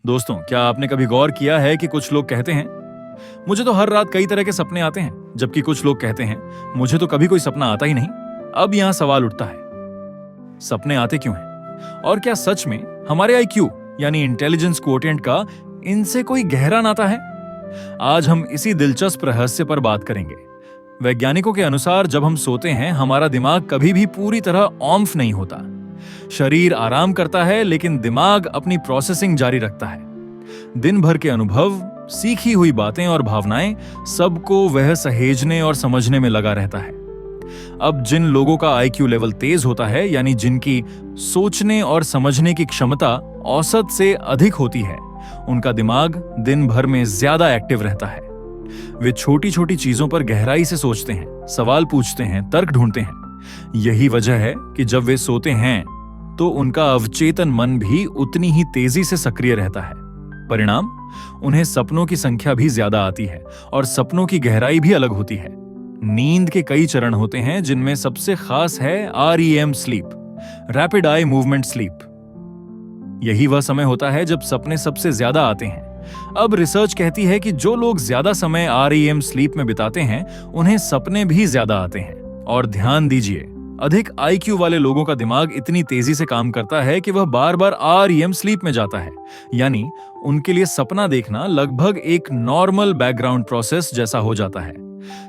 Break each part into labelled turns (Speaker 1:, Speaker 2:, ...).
Speaker 1: दोस्तों, क्या आपने कभी गौर किया है कि कुछ लोग कहते हैं, मुझे तो हर रात कई तरह के सपने आते हैं, जबकि कुछ लोग कहते हैं, मुझे तो कभी कोई सपना आता ही नहीं। अब यहां सवाल उठता है, सपने आते क्यों हैं? और क्या सच में हमारे आईक्यू यानी इंटेलिजेंस क्वोटिएंट का इनसे कोई गहरा नाता है? आज हम इसी दिलचस्प रहस्य पर बात करेंगे। वैज्ञानिकों के अनुसार जब हम सोते हैं, हमारा दिमाग कभी भी पूरी तरह ऑम्फ नहीं होता। शरीर आराम करता है, लेकिन दिमाग अपनी प्रोसेसिंग जारी रखता है। दिन भर के अनुभव, सीखी हुई बातें और भावनाएं, सबको वह सहेजने और समझने में लगा रहता है। अब जिन लोगों का आईक्यू लेवल तेज होता है, यानी जिनकी सोचने और समझने की क्षमता औसत से अधिक होती है, उनका दिमाग दिन भर में ज्यादा एक्टिव रहता है। वे छोटी छोटी चीजों पर गहराई से सोचते हैं, सवाल पूछते हैं, तर्क ढूंढते हैं। यही वजह है कि जब वे सोते हैं तो उनका अवचेतन मन भी उतनी ही तेजी से सक्रिय रहता है। परिणाम, उन्हें सपनों की संख्या भी ज्यादा आती है और सपनों की गहराई भी अलग होती है। नींद के कई चरण होते हैं, जिनमें सबसे खास है REM sleep, rapid eye movement sleep. यही वह समय होता है जब सपने सबसे ज्यादा आते हैं। अब रिसर्च कहती है कि जो लोग ज्यादा समय REM स्लीप में बिताते हैं, उन्हें सपने भी ज्यादा आते हैं। और ध्यान दीजिए, अधिक आईक्यू वाले लोगों का दिमाग इतनी तेजी से काम करता है कि वह बार बार REM स्लीप में जाता है। यानी उनके लिए सपना देखना लगभग एक नॉर्मल बैकग्राउंड प्रोसेस जैसा हो जाता है।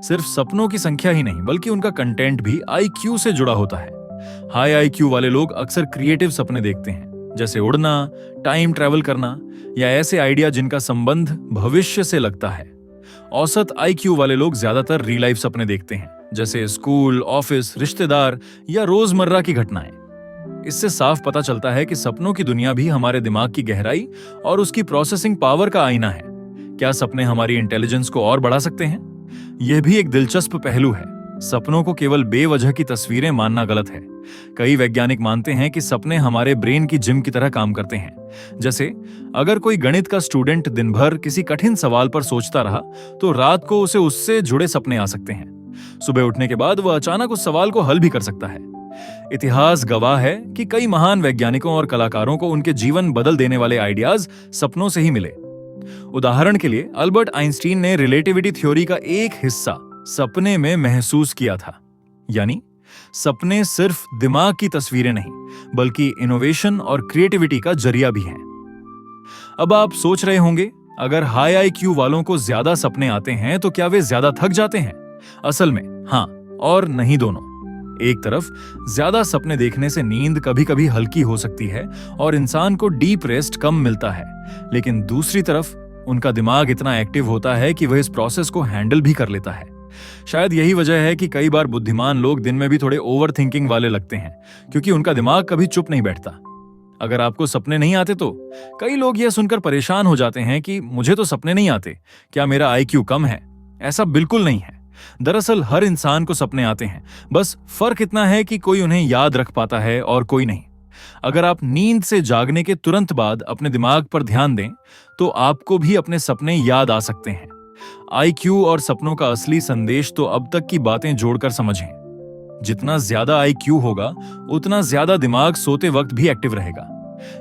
Speaker 1: सिर्फ सपनों की संख्या ही नहीं, बल्कि उनका कंटेंट भी आईक्यू से जुड़ा होता है। हाई आईक्यू वाले लोग अक्सर क्रिएटिव सपने देखते हैं, जैसे उड़ना, टाइम ट्रैवल करना या ऐसे आइडिया जिनका संबंध भविष्य से लगता है। औसत आईक्यू वाले लोग ज्यादातर रियल लाइफ सपने देखते हैं, जैसे स्कूल, ऑफिस, रिश्तेदार या रोजमर्रा की घटनाएं। इससे साफ पता चलता है कि सपनों की दुनिया भी हमारे दिमाग की गहराई और उसकी प्रोसेसिंग पावर का आईना है। क्या सपने हमारी इंटेलिजेंस को और बढ़ा सकते हैं? यह भी एक दिलचस्प पहलू है। सपनों को केवल बेवजह की तस्वीरें मानना गलत है। कई वैज्ञानिक मानते हैं कि सपने हमारे ब्रेन की जिम की तरह काम करते हैं। जैसे अगर कोई गणित का स्टूडेंट दिन भर किसी कठिन सवाल पर सोचता रहा, तो रात को उसे उससे जुड़े सपने आ सकते हैं। सुबह उठने के बाद वह अचानक उस सवाल को हल भी कर सकता है। इतिहास गवाह है कि कई महान वैज्ञानिकों और कलाकारों को उनके जीवन बदल देने वाले आइडियाज सपनों से ही मिले। उदाहरण के लिए अल्बर्ट आइंस्टीन ने रिलेटिविटी थ्योरी का एक हिस्सा सपने में महसूस किया था। यानी सपने सिर्फ दिमाग की तस्वीरें नहीं, बल्कि इनोवेशन और क्रिएटिविटी का जरिया भी हैं। अब आप सोच रहे होंगे, अगर हाई आईक्यू वालों को ज्यादा सपने आते हैं तो क्या वे ज्यादा थक जाते हैं? असल में हाँ और नहीं, दोनों। एक तरफ ज्यादा सपने देखने से नींद कभी कभी हल्की हो सकती है और इंसान को डीप रेस्ट कम मिलता है, लेकिन दूसरी तरफ उनका दिमाग इतना एक्टिव होता है कि वह इस प्रोसेस को हैंडल भी कर लेता है। शायद यही वजह है कि कई बार बुद्धिमान लोग दिन में भी थोड़े ओवर थिंकिंग वाले लगते हैं, क्योंकि उनका दिमाग कभी चुप नहीं बैठता। अगर आपको सपने नहीं आते तो कई लोग यह सुनकर परेशान हो जाते हैं कि मुझे तो सपने नहीं आते, क्या मेरा आईक्यू कम है? ऐसा बिल्कुल नहीं है। दरअसल हर इंसान को सपने आते हैं, बस फर्क इतना है कि कोई उन्हें याद रख पाता है और कोई नहीं। अगर आप नींद से जागने के तुरंत बाद अपने दिमाग पर ध्यान दें, तो आपको भी अपने सपने याद आ सकते हैं। आईक्यू और सपनों का असली संदेश तो अब तक की बातें जोड़कर समझें। जितना ज्यादा आईक्यू होगा, उतना ज्यादा दिमाग सोते वक्त भी एक्टिव रहेगा।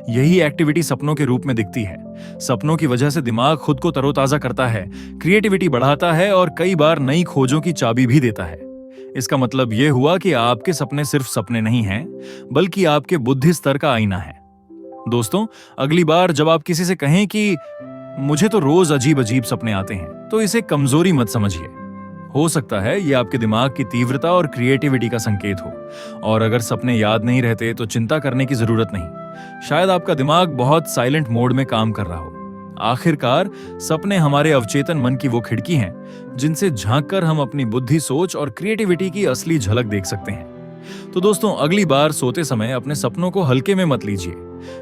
Speaker 1: यही एक्टिविटी सपनों के रूप में दिखती है। सपनों की वजह से दिमाग खुद को तरोताजा करता है, क्रिएटिविटी बढ़ाता है और कई बार नई खोजों की चाबी भी देता है। इसका मतलब यह हुआ कि आपके सपने सिर्फ सपने नहीं हैं, बल्कि आपके बुद्धि स्तर का आईना है। दोस्तों, अगली बार जब आप किसी से कहें कि मुझे तो रोज अजीब अजीब सपने आते हैं, तो इसे कमजोरी मत समझिए। हो सकता है ये आपके दिमाग की तीव्रता और क्रिएटिविटी का संकेत हो। और अगर सपने याद नहीं रहते तो चिंता करने की जरूरत नहीं। शायद आपका दिमाग बहुत साइलेंट मोड में काम कर रहा हो। आखिरकार सपने हमारे अवचेतन मन की वो खिड़की हैं, जिनसे झांककर हम अपनी बुद्धि, सोच और क्रिएटिविटी की असली झलक देख सकते हैं। तो दोस्तों, अगली बार सोते समय अपने सपनों को हल्के में मत लीजिए,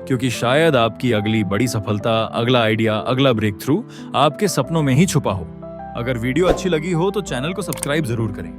Speaker 1: क्योंकि शायद आपकी अगली बड़ी सफलता, अगला आइडिया, अगला ब्रेक थ्रू आपके सपनों में ही छुपा हो। अगर वीडियो अच्छी लगी हो तो चैनल को सब्सक्राइब जरूर करें।